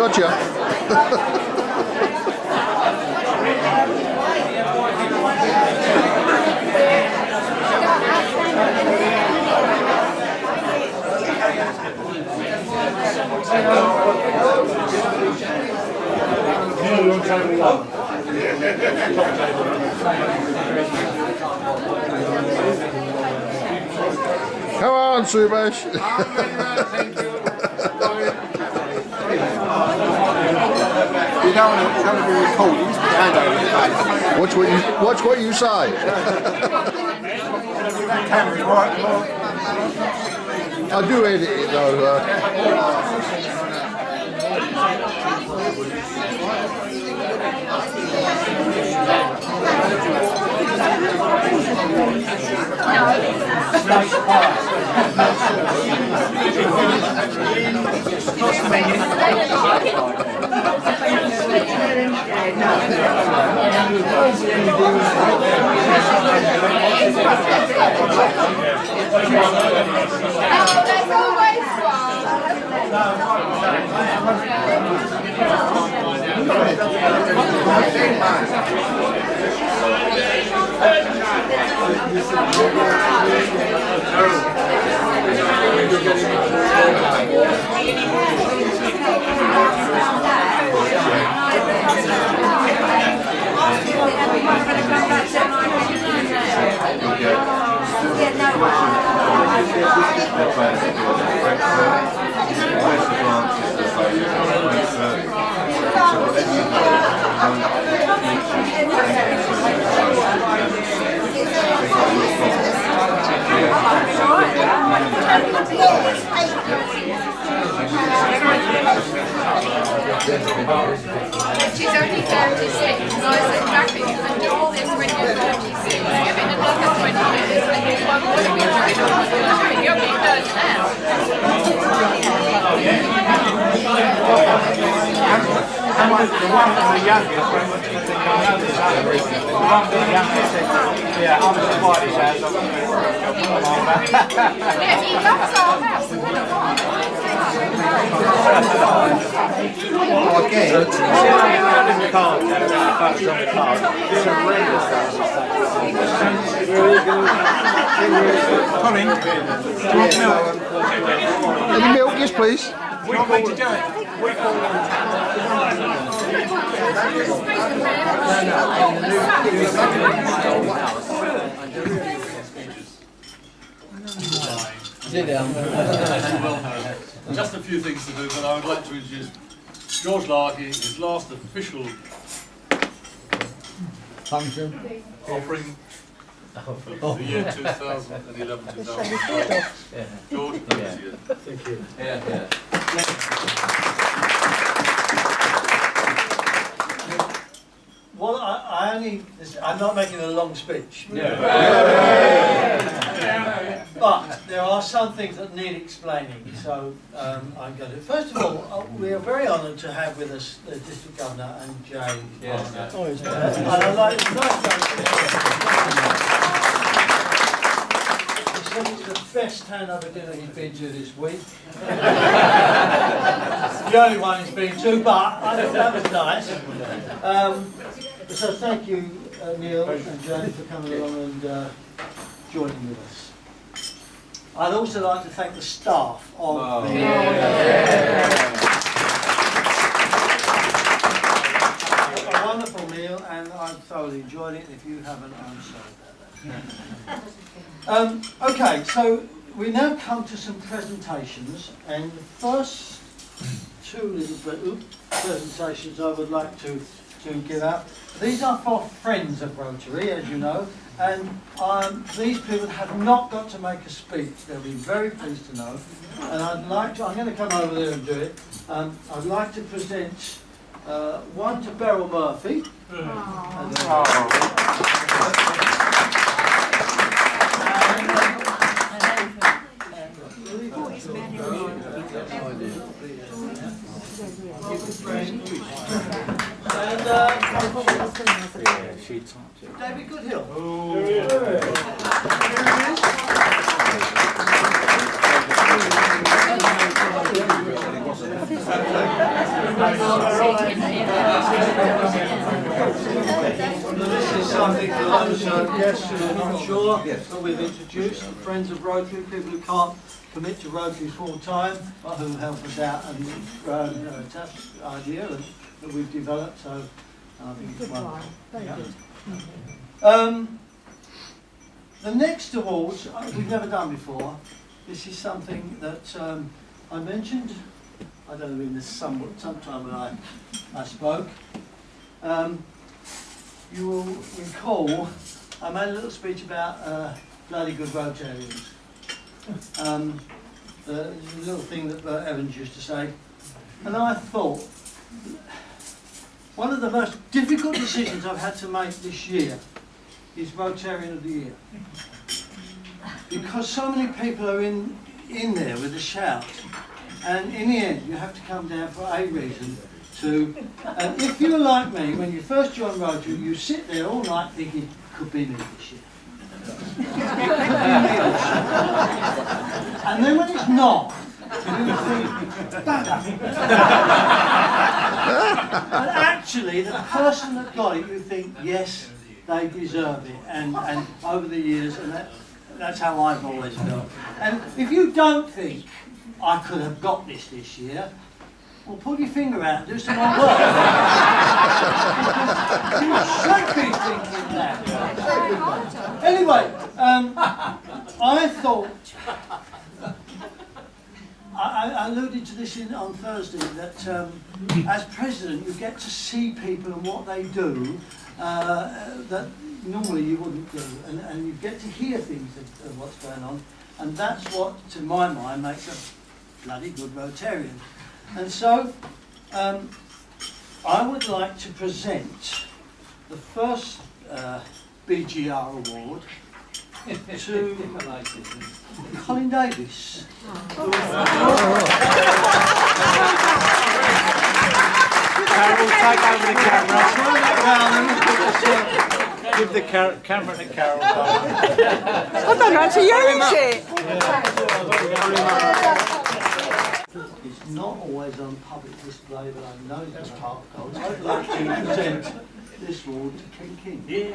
Gotcha. Come on, Subash. You don't want to be recorded, you just put your hand over your face. Watch what you say. Camera's right. I do edit it though. There's always She's only 36, and I said, Larkey, you can do all this when you're 36. Give it another 20 years, and you won't want to be doing all what you're doing. You're being done now. The one from the youngest, when we think I know this other reason, the one from the youngest said, yeah, I'm as quiet as house, I'm going to do a job for my mum. Yeah, he loves our house. Again, In the card, the photos on the card. It's horrendous. Colin, do you want milk? Any milk, yes please. We want me to do it? We call Just a few things to do, but I would like to introduce George Larkey, his last official function offering for the year 2011-2012. George, please. thank you well I'm not making a long speech but there are some things that need explaining, so I'm going to. First of all, we are very honoured to have with us the District Governor and Jay. And I'd like to he said it's the best Handover dinner he's been to this week. The only one he's been to, but I thought that was nice. So thank you, Neil and Jane, for coming along and joining with us. I'd also like to thank the staff of a wonderful meal, and I've thoroughly enjoyed it. If you haven't, I'm sorry about that. Okay, so we now come to some presentations, and the first two little presentations I would like to give out. These are for friends of Rotary, as you know, and these people have not got to make a speech. They'll be very pleased to know. And I'm going to come over there and do it. I'd like to present one to Beryl Murphy. David Goodhill. This is something for those guests who are not sure that we've introduced, Friends of Rotary, people who can't commit to Rotary full time, but who help us out and grown a fantastic idea that we've developed. So I think it's wonderful. The next awards we've never done before. This is something that I mentioned. I don't know, in this sometime when I spoke. You will recall I made a little speech about bloody good Rotarians. The little thing that Bert Evans used to say. And I thought, one of the most difficult decisions I've had to make this year is Rotarian of the Year. Because so many people are in there with a shout. And in the end, you have to come down for a reason to... And if you're like me, when you first join Rotary, you sit there all night thinking, could be me this year. And then when it's not, you think, bugger. And actually, the person that got it, you think, yes, they deserve it. And over the years, and that's how I've always felt. And if you don't think, I could have got this year, well, pull your finger out and do some more work. You should be thinking that. Anyway, I thought, I alluded to this on Thursday, that as president you get to see people and what they do that normally you wouldn't do, and you get to hear things of what's going on, and that's what, to my mind, makes a bloody good Rotarian. And so, I would like to present the first BGR award to Colin Davis. Carol, take over the camera. Give the camera to Carol. I don't know how to use it. It's not always on public display, but I know it's part of gold. I'd like to present this award to King King. King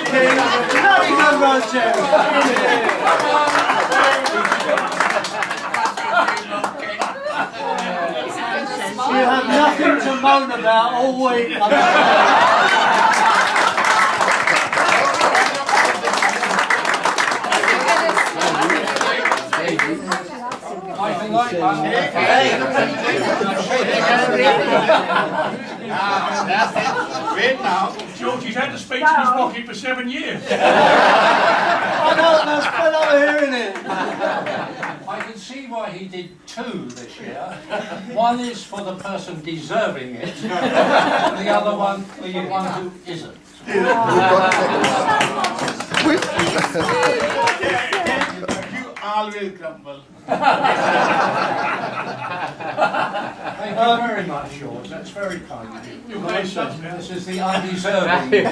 King, bloody good Rotary. You have nothing to moan about all week. George, he's had the speech in his pocket for 7 years. I know, and I was fed up of hearing it. I can see why he did 2 this year. One is for the person deserving it, and the other one for the one who isn't. You always grumble. Thank you very much, George. That's very kind of you. This is the undeserving. No,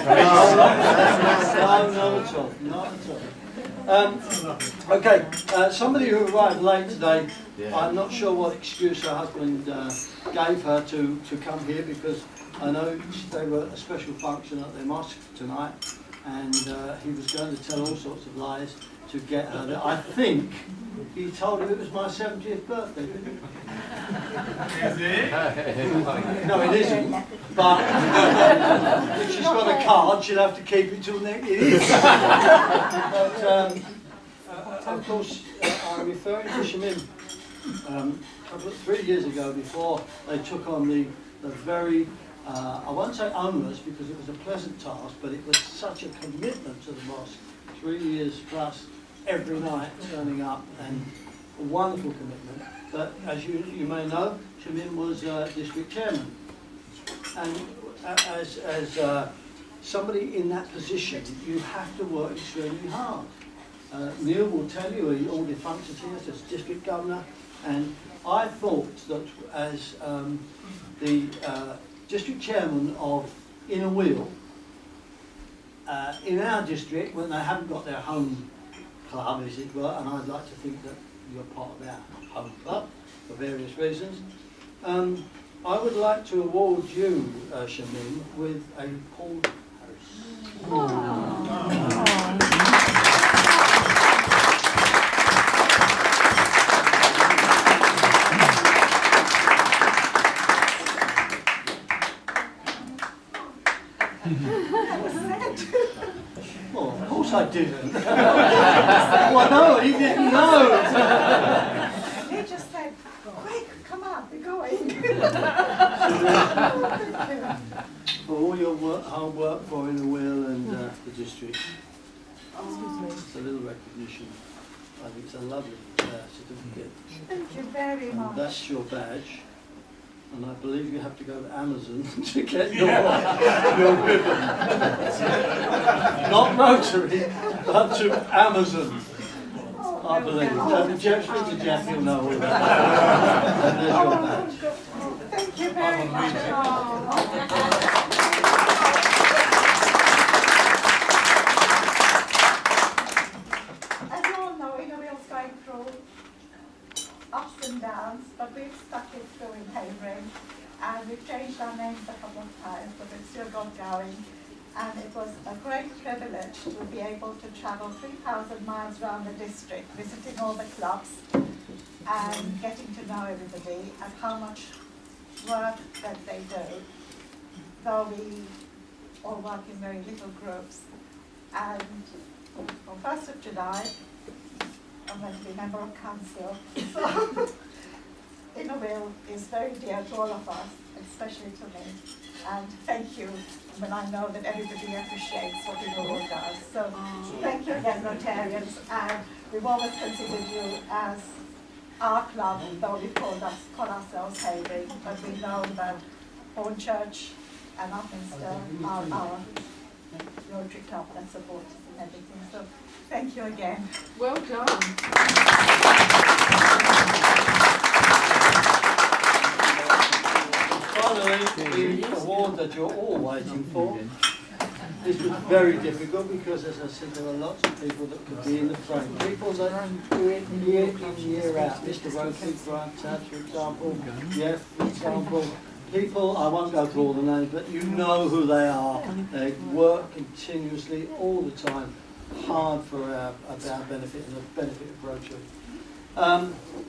not at all. Not at all. Okay, somebody who arrived late today, I'm not sure what excuse her husband gave her to come here, because I know they were at a special function at their mosque tonight, and he was going to tell all sorts of lies to get her there. I think he told her it was my 70th birthday, didn't he? Is it? No, it isn't. But if she's got a card, she'll have to keep it till next. It is. But of course, I'm referring to Shamim. 3 years ago, before they took on the very, I won't say onerous, because it was a pleasant task, but it was such a commitment to the mosque. 3 years plus, every night turning up, and a wonderful commitment. But as you may know, Shamim was district chairman, and as somebody in that position, you have to work extremely hard. Neil will tell you, he all defunctions here as district governor, and I thought that as the district chairman of in a will, in our district, when they haven't got their home club, as it were, and I'd like to think that you're part of our home club for various reasons, I would like to award you, Shamin, with a Paul Well, of course I didn't. Well, no, he didn't know. He just said, quick, come on, we're going. For all your hard work for in the will and the district. It's a little recognition. I think it's a lovely certificate. Thank you very And much. that's your badge. And I believe you have to go to Amazon to get your ribbon. Not Rotary, but to Amazon. I believe. Jeff, speak to Jeff, he'll know all about that. And there's your badge. Thank you very much. As you all know, Innoville's going through ups and downs, but we've stuck it through in Havering, and we've changed our names a couple of times, but we've still got going. And it was a great privilege to be able to travel 3,000 miles around the district, visiting all the clubs and getting to know everybody and how much work that they do, though we all work in very little groups. And on 1st of July, I'm going to be member of council. So Innoville is very dear to all of us, especially to me. And thank you when I know that everybody appreciates what Innoville does. So thank you again, Rotarians. And we've always considered you as our club, though we call ourselves Havering, but we know that Hornchurch and Upminster are our Rotary Club that supports us and everything. So thank you again. Well done. Finally, the award that you're all waiting for. This was very difficult because, as I said, there are lots of people that could be in the frame. People that do it year in, year out. Mr. Rotary, Grant Tabs, for example, Jeff, for example. People, I won't go through all the names, but you know who they are. They work continuously, all the time, hard for our benefit and the benefit of Rotary.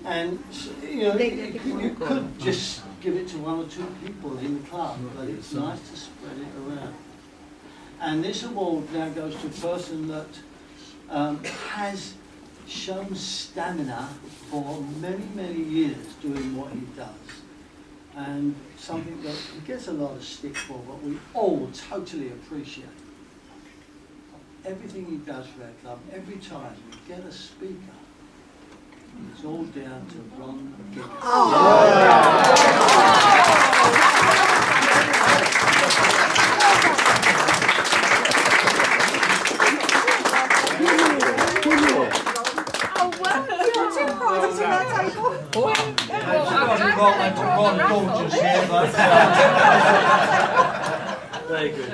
And you know, you could just give it to one or two people in the club, but it's nice to spread it around. And this award now goes to a person that has shown stamina for many, many years doing what he does. And something that he gets a lot of stick for, but we all totally appreciate. Everything he does for our club, every time we get a speaker, it's all down to Ron Gibbs. Very good.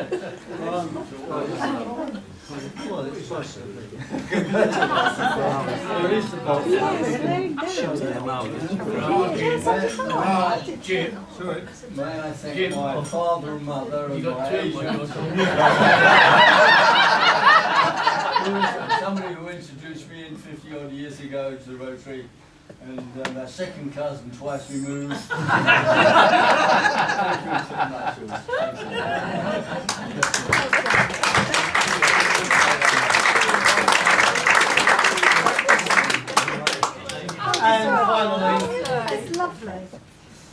Well, it's supposed to be. There is the box. Jim, Sorry. May I thank my father and mother and my somebody who introduced me in 50 odd years ago to the Rotary, and my second cousin twice removed. Thank you so much. And finally, It's lovely.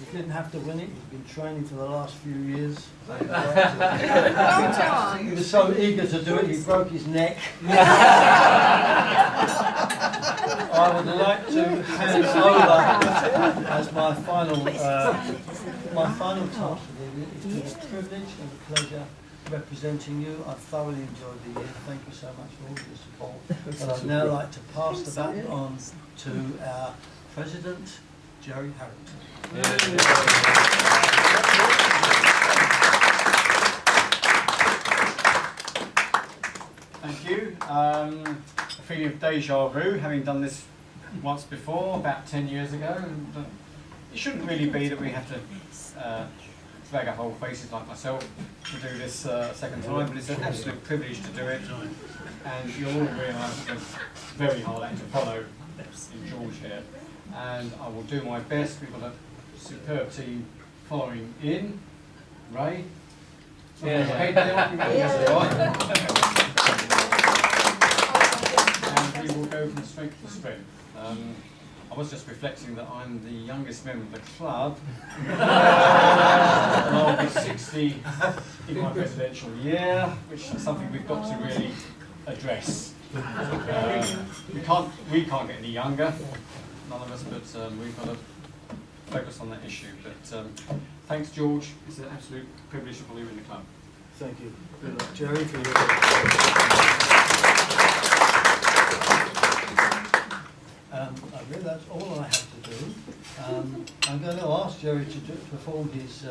you didn't have to win it, you've been training for the last few years. He was so eager to do it, he broke his neck. I would like to hand over as my final task today. It's been a privilege and a pleasure representing you. I've thoroughly enjoyed the year. Thank you so much for all your support. And I'd now like to pass the baton on to our President, Jerry Harrington. A feeling of deja vu, having done this once before, about 10 years ago. And it shouldn't really be that we have to drag our whole faces like myself to do this second time, but it's an absolute privilege to do it. And you'll all realise it's a very hard act to follow in George here. And I will do my best. We've got a superb team following in. Ray? And we will go from strength to strength. I was just reflecting that I'm the youngest member of the club. I'll be 60 in my presidential year, which is something we've got to really address. We can't get any younger, none of us, but we've got to focus on that issue. But thanks, George. It's an absolute privilege to follow you in the club. Thank you. Good luck, Jerry, for your... I really, that's all I have to do. I'm going to ask Jerry to perform his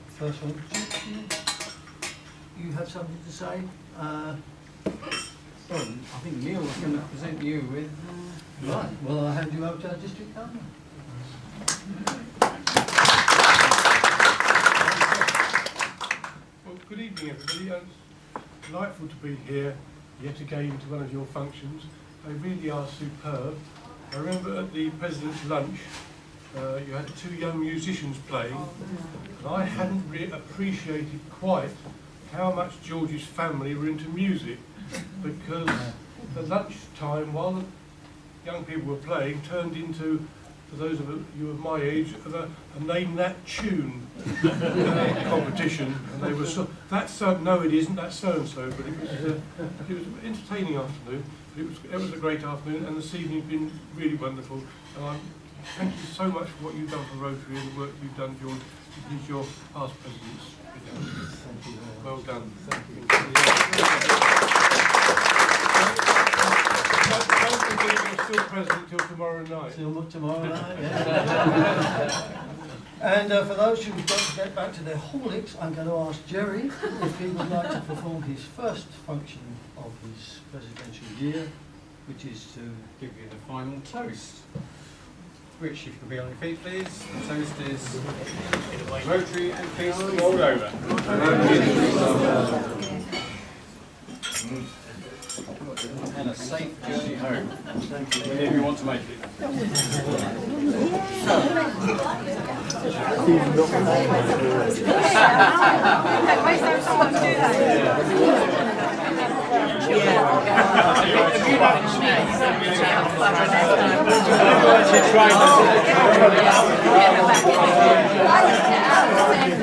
first one. You have something to say? I think Neil was going to present you with... Right, well, I'll hand you over to our district governor. Well, good evening, everybody. It's delightful to be here yet again to one of your functions. They really are superb. I remember at the President's lunch, you had 2 young musicians playing, and I hadn't really appreciated quite how much George's family were into music, because the lunch time, while the young people were playing, turned into, for those of you of my age, a name that tune competition, and they were that's no, it isn't, that's so and so. But it was an entertaining afternoon. It was a great afternoon, and this evening's been really wonderful. And thank you so much for what you've done for Rotary and the work you've done, George, with your past presidents. Thank you. Well done. Thank you. Don't forget you're still president till tomorrow night. Till tomorrow night, yeah. And for those who've got to get back to their holics, I'm going to ask Jerry if he would like to perform his first function of his presidential year, which is to give you the final toast. Which, if you can be on your feet, please. The toast is Rotary and peace the world over. And a safe journey home, whenever you want to make it.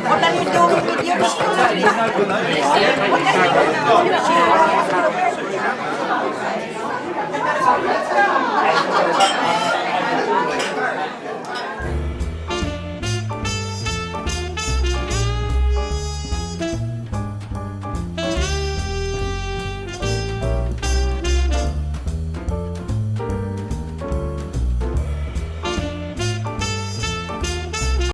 What are you doing with your